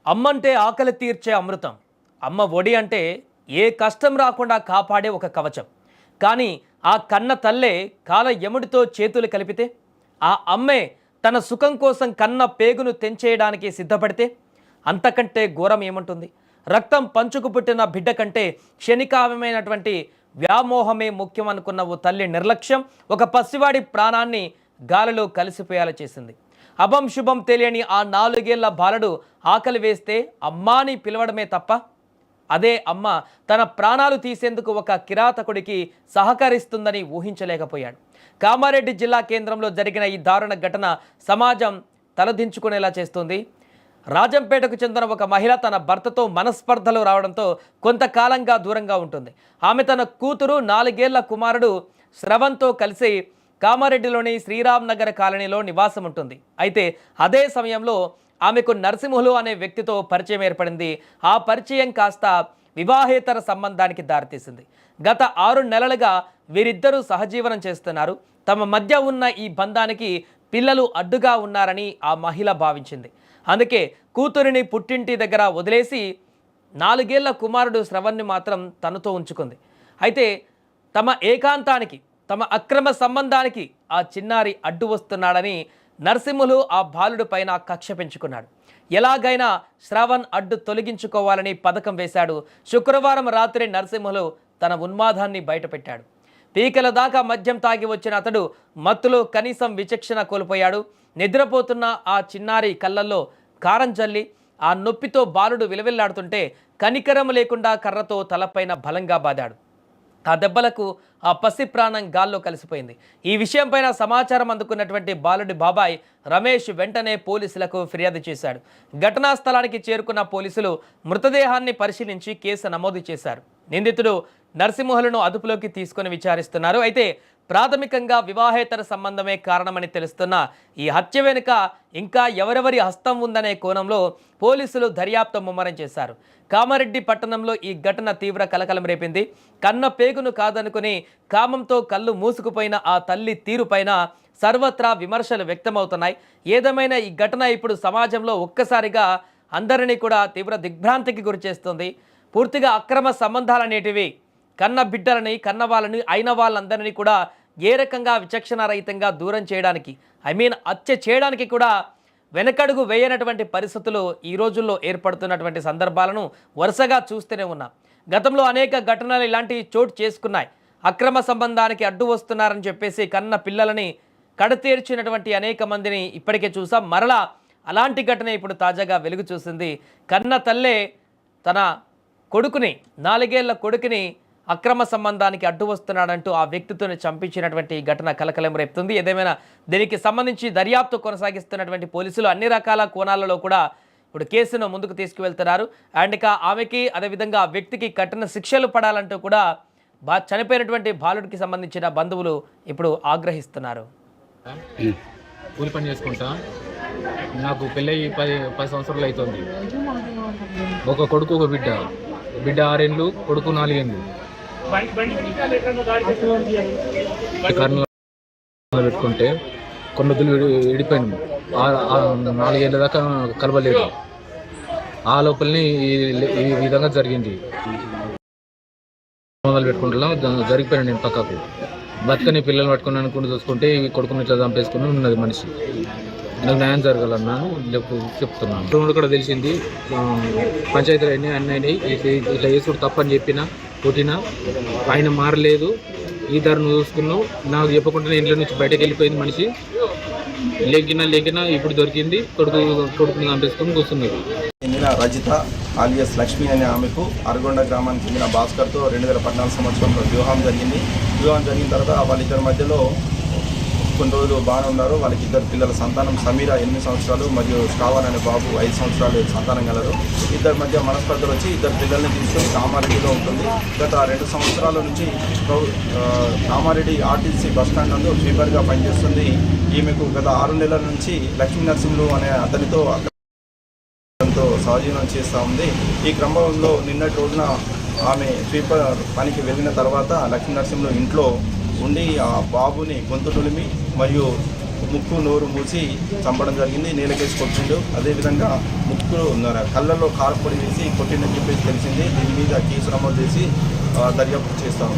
అమ్మంటే ఆకలి తీర్చే అమృతం. అమ్మ ఒడి అంటే ఏ కష్టం రాకుండా కాపాడే ఒక కవచం. కానీ ఆ కన్న తల్లే కాల యముడితో చేతులు కలిపితే, ఆ అమ్మే తన సుఖం కోసం కన్న పేగును తెంచేయడానికి సిద్ధపడితే అంతకంటే ఘోరం ఏముంటుంది? రక్తం పంచుకు పుట్టిన బిడ్డ కంటే క్షణికామైనటువంటి వ్యామోహమే ముఖ్యం అనుకున్న ఓ తల్లి నిర్లక్ష్యం ఒక పసివాడి ప్రాణాన్ని గాలిలో కలిసిపోయేలా చేసింది. అభం శుభం తెలియని ఆ 4 ఏళ్ల బాలుడు ఆకలి వేస్తే అమ్మాని పిలవడమే తప్ప అదే అమ్మ తన ప్రాణాలు తీసేందుకు ఒక కిరాతకుడికి సహకరిస్తుందని ఊహించలేకపోయాడు. కామారెడ్డి జిల్లా కేంద్రంలో జరిగిన ఈ దారుణ ఘటన సమాజం తలదించుకునేలా చేస్తుంది. రాజంపేటకు చెందిన ఒక మహిళ తన భర్తతో మనస్పర్ధలు రావడంతో కొంతకాలంగా దూరంగా ఉంటుంది. ఆమె తన కూతురు 4 ఏళ్ల కుమారుడు శ్రవణ్తో కలిసి కామారెడ్డిలోని శ్రీరామ్ నగర్ కాలనీలో నివాసం ఉంటుంది. అయితే అదే సమయంలో ఆమెకు నరసింహులు అనే వ్యక్తితో పరిచయం ఏర్పడింది. ఆ పరిచయం కాస్త వివాహేతర సంబంధానికి దారితీసింది. గత 6 నెలలుగా వీరిద్దరూ సహజీవనం చేస్తున్నారు. తమ మధ్య ఉన్న ఈ బంధానికి పిల్లలు అడ్డుగా ఉన్నారని ఆ మహిళ భావించింది. అందుకే కూతురిని పుట్టింటి దగ్గర వదిలేసి 4 ఏళ్ల కుమారుడు శ్రవణ్ని మాత్రం తనతో ఉంచుకుంది. అయితే తమ ఏకాంతానికి, తమ అక్రమ సంబంధానికి ఆ చిన్నారి అడ్డు వస్తున్నాడని నరసింహులు ఆ బాలుడి పైన కక్ష పెంచుకున్నాడు. ఎలాగైనా శ్రవణ్ అడ్డు తొలగించుకోవాలని పథకం వేశాడు. శుక్రవారం రాత్రి నరసింహులు తన ఉన్మాదాన్ని బయటపెట్టాడు. పీకల దాకా మద్యం తాగి వచ్చిన అతడు మత్తులో కనీసం విచక్షణ కోల్పోయాడు. నిద్రపోతున్న ఆ చిన్నారి కళ్ళల్లో కారం చల్లి ఆ నొప్పితో బాలుడు విలవిల్లాడుతుంటే కనికరం లేకుండా కర్రతో తలపైన బలంగా బాదాడు. ఆ దెబ్బలకు ఆ పసి ప్రాణం గాల్లో కలిసిపోయింది. ఈ విషయంపైన సమాచారం అందుకున్నటువంటి బాలుడి బాబాయ్ రమేష్ వెంటనే పోలీసులకు ఫిర్యాదు చేశాడు. ఘటనా స్థలానికి చేరుకున్న పోలీసులు మృతదేహాన్ని పరిశీలించి కేసు నమోదు చేశారు. నిందితుడు నరసింహులను అదుపులోకి తీసుకుని విచారిస్తున్నారు. అయితే ప్రాథమికంగా వివాహేతర సంబంధమే కారణమని తెలుస్తున్న ఈ హత్య వెనుక ఇంకా ఎవరెవరి హస్తం ఉందనే కోణంలో పోలీసులు దర్యాప్తు ముమ్మరం చేశారు. కామారెడ్డి పట్టణంలో ఈ ఘటన తీవ్ర కలకలం రేపింది. కన్న పేగును కాదనుకుని కామంతో కళ్ళు మూసుకుపోయిన ఆ తల్లి తీరుపైన సర్వత్రా విమర్శలు వ్యక్తమవుతున్నాయి. ఏదేమైనా ఈ ఘటన ఇప్పుడు సమాజంలో ఒక్కసారిగా అందరినీ కూడా తీవ్ర దిగ్భ్రాంతికి గురిచేస్తుంది. పూర్తిగా అక్రమ సంబంధాలనేటివి కన్న బిడ్డలని, కన్న వాళ్ళని, అయిన వాళ్ళందరినీ కూడా ఏ రకంగా విచక్షణారహితంగా దూరం చేయడానికి, హత్య చేయడానికి కూడా వెనకడుగు వేయనటువంటి పరిస్థితులు ఈ రోజుల్లో ఏర్పడుతున్నటువంటి సందర్భాలను వరుసగా చూస్తూనే ఉన్నాం. గతంలో అనేక ఘటనలు ఇలాంటివి చోటు చేసుకున్నాయి. అక్రమ సంబంధానికి అడ్డు వస్తున్నారని చెప్పేసి కన్న పిల్లలని కడతీర్చినటువంటి అనేక మందిని ఇప్పటికే చూసాం. మరలా అలాంటి ఘటన ఇప్పుడు తాజాగా వెలుగు చూసింది. కన్న తల్లే తన కొడుకుని, 4 ఏళ్ల కొడుకుని అక్రమ సంబంధానికి అడ్డు వస్తున్నాడంటూ ఆ వ్యక్తితోనే చంపించినటువంటి ఘటన కలకలం రేపుతుంది. ఏదేమైనా దీనికి సంబంధించి దర్యాప్తు కొనసాగిస్తున్నటువంటి పోలీసులు అన్ని రకాల కోణాలలో కూడా ఇప్పుడు కేసును ముందుకు తీసుకువెళ్తున్నారు. అండ్ ఇక ఆమెకి, అదేవిధంగా ఆ వ్యక్తికి కఠిన శిక్షలు పడాలంటూ కూడా చనిపోయినటువంటి బాలుడికి సంబంధించిన బంధువులు ఇప్పుడు ఆగ్రహిస్తున్నారు. కూలి పని చేసుకుంటా, నాకు పెళ్ళయి 10 సంవత్సరాలు అవుతుంది. ఒక కొడుకు, ఒక బిడ్డ. బిడ్డ 6 ఏళ్ళు, కొడుకు 4 ఏళ్ళు. పెట్టుకుంటే కొన్ని రోజులు విడిపోయినాము. 4 ఏళ్ళ దాకా కలవలేదు. ఆ లోపలనే ఈ విధంగా జరిగింది. మొదలు పెట్టుకుంటున్నాం, జరిగిపోయాను నేను పక్కకు. బతుకని పిల్లలు పట్టుకుని అనుకుని చూసుకుంటే కొడుకుని ఇట్లా చంపేసుకుని ఉన్నది మనిషి. నాకు న్యాయం జరగాలన్నాను చెప్తున్నాను. కూడా తెలిసింది, పంచాయతీలు అన్నీ ఇట్లా చేసుడు తప్పని చెప్పినా కొట్టినా ఆయన మారలేదు. ఈ ధరను చూసుకున్నావు, నాకు చెప్పకుండా ఇంట్లో నుంచి బయటకు వెళ్ళిపోయింది మనిషి. లేకినా ఇప్పుడు దొరికింది, కొడుకుని చంపేసుకుని కూర్చున్నది. చెందిన రజిత ఆలియస్ లక్ష్మి అనే ఆమెకు అరగొండ గ్రామానికి చెందిన భాస్కర్తో 2014 సంవత్సరంలో వివాహం జరిగింది. వివాహం జరిగిన తర్వాత వాళ్ళిద్దరి మధ్యలో కొన్ని రోజులు బాగానే ఉన్నారు. వాళ్ళకి 2 పిల్లల సంతానం, సమీరా 8 సంవత్సరాలు మరియు శ్రావణ్ అనే బాబు 5 సంవత్సరాలు సంతానం కలరు. ఇద్దరి మధ్య మనస్పర్ధలు వచ్చి 2 పిల్లల్ని తీసుకొని కామారెడ్డిలో ఉంటుంది. గత 2 సంవత్సరాల నుంచి కామారెడ్డి ఆర్టీసీ బస్టాండ్ నందు స్వీపర్గా పనిచేస్తుంది. ఈమెకు గత 6 నెలల నుంచి లక్ష్మీ నరసింహులు అనే అతనితో సహజీవనం చేస్తూ ఉంది. ఈ క్రమంలో నిన్నటి రోజున ఆమె స్వీపర్ పనికి వెళ్ళిన తర్వాత లక్ష్మీ నరసింహులు ఇంట్లో ఉండి ఆ బాబుని గొంతు నులిమి మరియు ముక్కు నోరు మూసి చంపడం జరిగింది, నేలకేసి కొట్టిండు. అదేవిధంగా కళ్ళల్లో కారపొడి వేసి కొట్టిండని చెప్పేసి తెలిసింది. దీని మీద కేసు నమోదు చేసి దర్యాప్తు చేస్తాము.